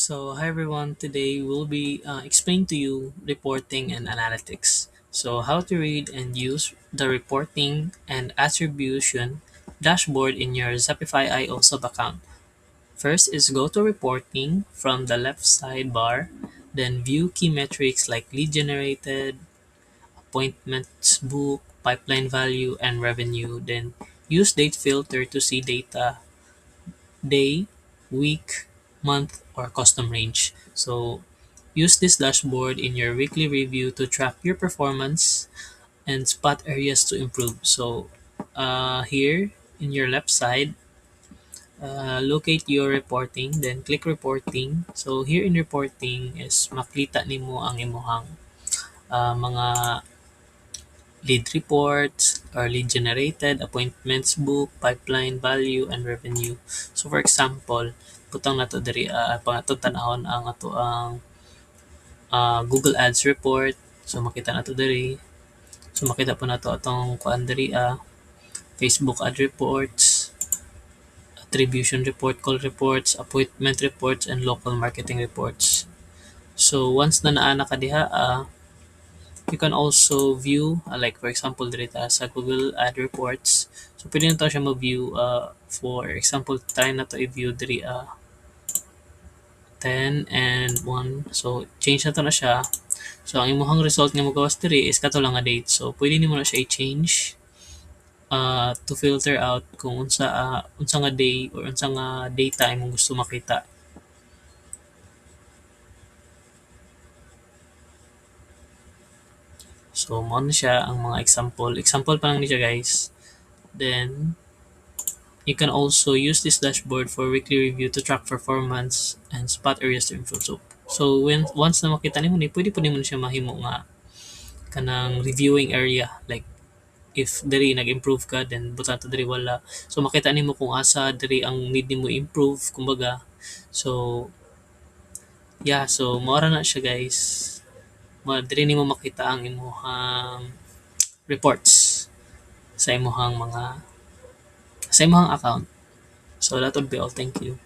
Hi everyone. Today we'll be explaining to you reporting and analytics. So, how to read and use the reporting and attribution dashboard in your Zapify IO sub account. First is go to reporting from the left sidebar, then view key metrics like lead generated, appointments book, pipeline value, and revenue. Then use date filter to see data day, week, month, or custom range. So use this dashboard in your weekly review to track your performance and spot areas to improve. So here in your left side, locate your reporting, then click reporting. So here in reporting is makita nimo ang imuhang mga lead reports or lead generated, appointments book, pipeline value, and revenue. So for example, putang nato diri pangatong tanahon ang ato ang Google Ads report. So makita nato diri. So makita po nato atong kuan diri Facebook ad reports, attribution report, call reports, appointment reports, and local marketing reports. So once na naa na ka diha, you can also view, like for example, dito sa Google Ad Reports. So, pwede na to siya ma-view. For example, try na to i-view diri 10 and 1. So, change na to na siya. So, ang imuhang result nga magawas diri is kato lang nga date. So, pwede nimo na siya i-change to filter out kung unsa nga day or unsa nga data imong gusto makita. So, mo na siya ang mga example. Example pa lang ni siya, guys. Then, you can also use this dashboard for weekly review to track performance and spot areas to improve. So when once na makita nimo ni, pwede po nimo siya mahimo nga kanang reviewing area. Like if diri nag-improve ka, then buta to diri wala. So makita nimo kung asa diri ang need nimo improve, kumbaga. So yeah, so maura na siya, guys. Diri nimo makita ang imuhang reports sa imuhang account. So that would be all. Thank you.